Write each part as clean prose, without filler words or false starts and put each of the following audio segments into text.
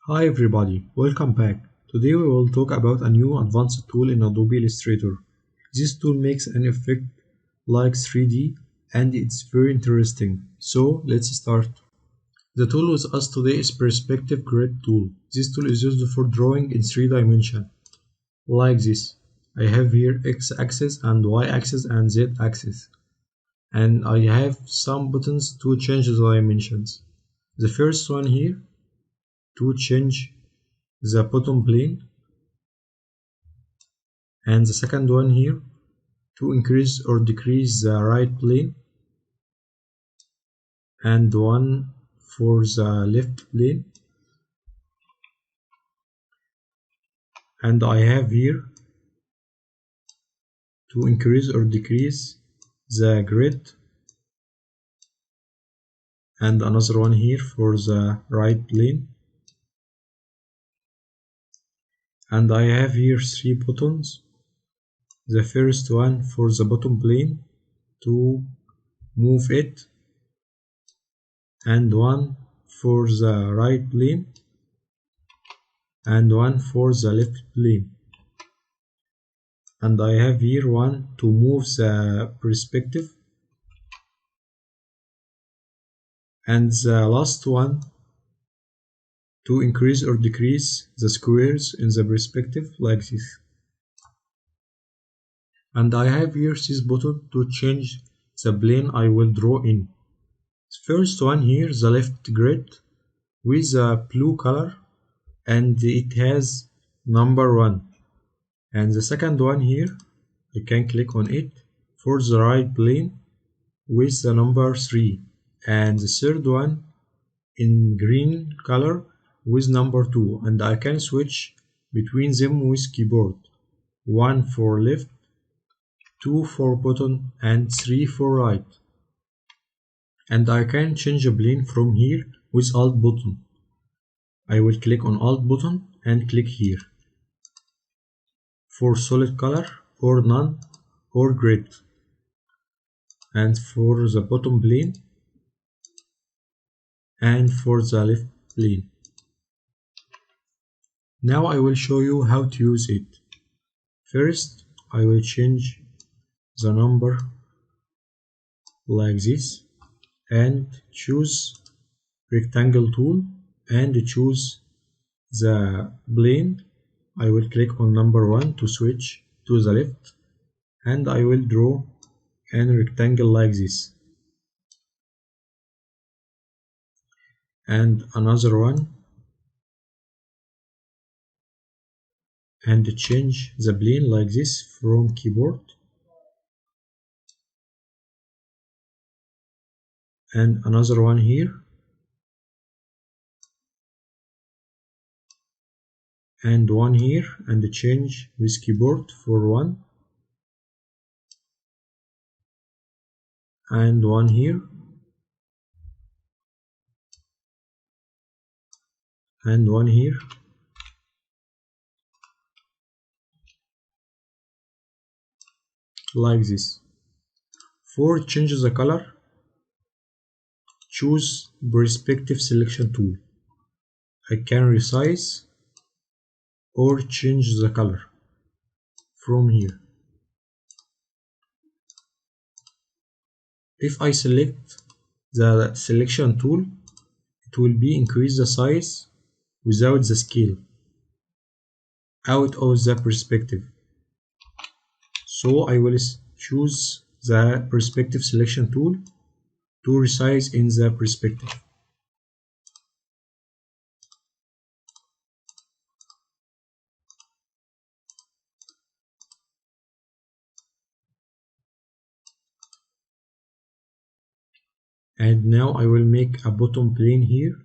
Hi everybody, welcome back. Today we will talk about a new advanced tool in Adobe Illustrator. This tool makes an effect like 3D and it's very interesting. So let's start. The tool with us today is Perspective Grid tool. This tool is used for drawing in 3 dimensions, like this. I have here X-axis and Y-axis and Z-axis. And I have some buttons to change the dimensions. The first one here to change the bottom plane, and the second one here to increase or decrease the right plane, and one for the left plane. And I have here to increase or decrease the grid, and another one here for the right plane. And I have here 3 buttons. The first one for the bottom plane to move it, and one for the right plane, and one for the left plane. And I have here one to move the perspective, and the last one to increase or decrease the squares in the perspective, like this. And I have here this button to change the plane I will draw in. First one here, the left grid with a blue color, and it has number 1. And the second one here, I can click on it for the right plane with the number 3. And the third one in green color with number 2, and I can switch between them with keyboard. 1 for left, 2 for bottom, and 3 for right. And I can change a plane from here with Alt button. I will click on Alt button and click here for solid color or none or grid, and for the bottom plane and for the left plane. Now I will show you how to use it. First, I will change the number like this, and choose rectangle tool and choose the plane. I will click on number 1 to switch to the left, and I will draw a rectangle like this, and another one, and change the plane like this from keyboard, and another one here, and one here, and change with keyboard for 1, and one here, and one here, like this. For change the color, choose perspective selection tool. I can resize or change the color from here. If I select the selection tool, it will be increase the size without the scale out of the perspective. So I will choose the perspective selection tool to resize in the perspective. And now I will make a bottom plane here.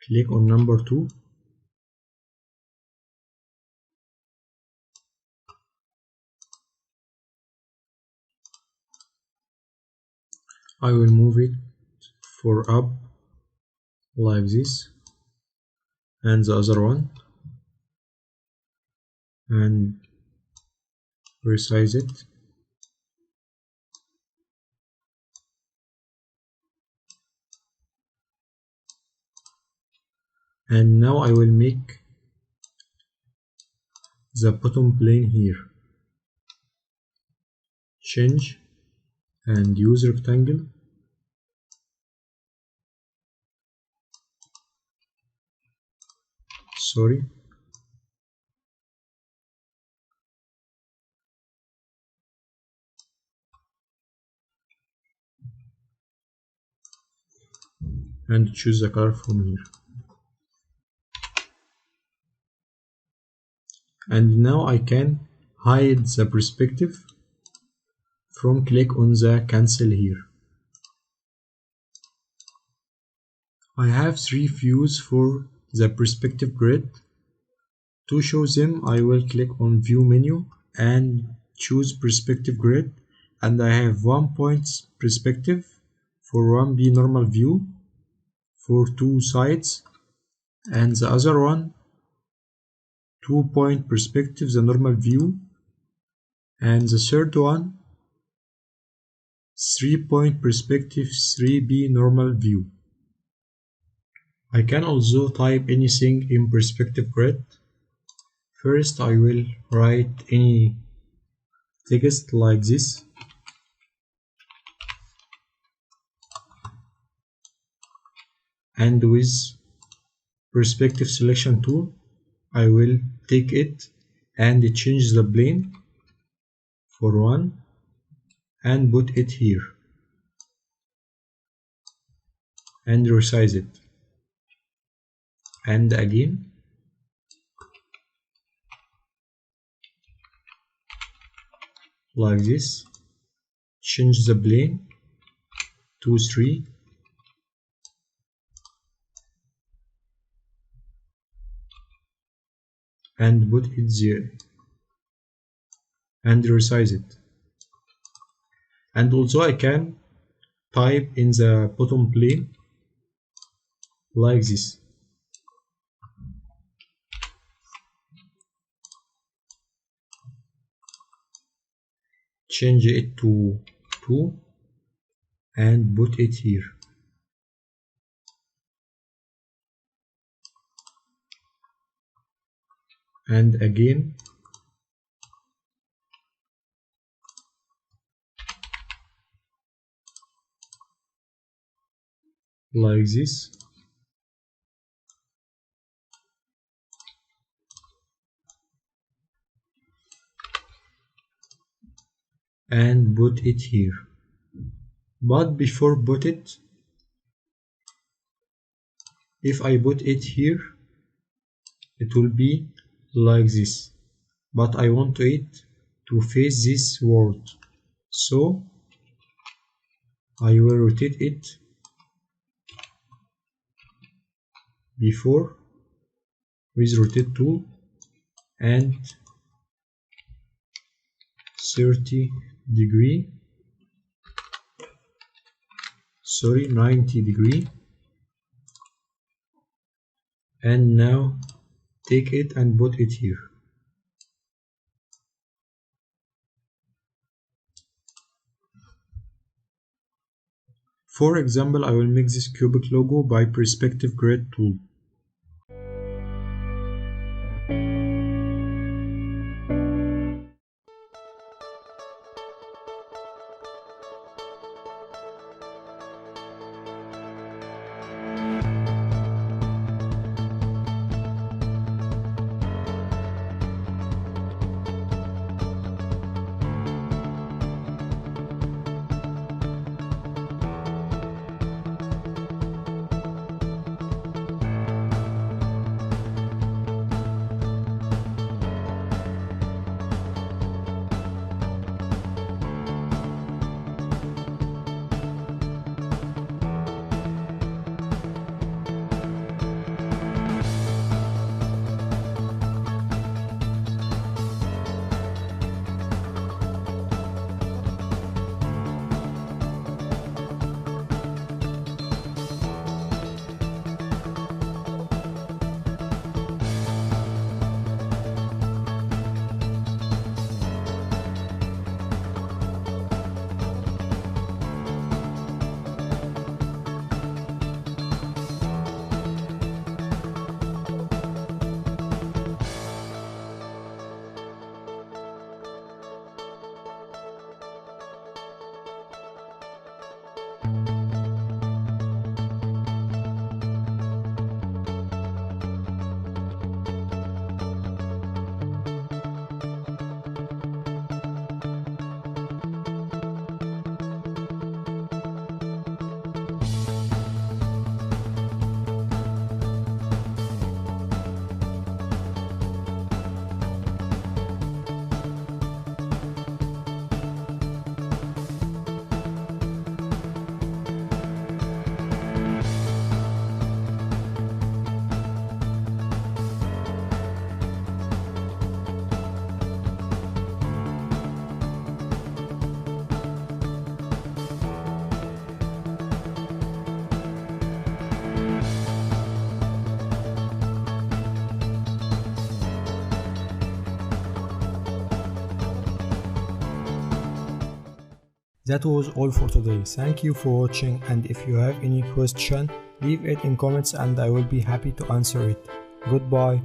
Click on number 2. I will move it for up like this, and the other one, and resize it. And now I will make the bottom plane here. Change and use rectangle. Sorry. And choose the color from here. And now I can hide the perspective from click on the cancel here. I have 3 views for the perspective grid. To show them, I will click on view menu and choose perspective grid, and I have 1 point perspective for 1B normal view for 2 sides, and the other one 2 point perspective, the normal view, and the third one 3 point perspective, 3B normal view. I can also type anything in perspective grid. First I will write any text like this. And with perspective selection tool, I will take it and change the plane for 1 and put it here and resize it. And again, like this, change the plane to 3 and put it there and resize it. And also I can type in the bottom plane like this. Change it to 2 and put it here. And again, like this. And put it here. But before put it, if I put it here, it will be like this. But I want it to face this world, so I will rotate it before with rotate tool and 90 degree, and now take it and put it here. For example, I will make this cubic logo by perspective grid tool. That was all for today. Thank you for watching, and if you have any question, leave it in comments and I will be happy to answer it. Goodbye.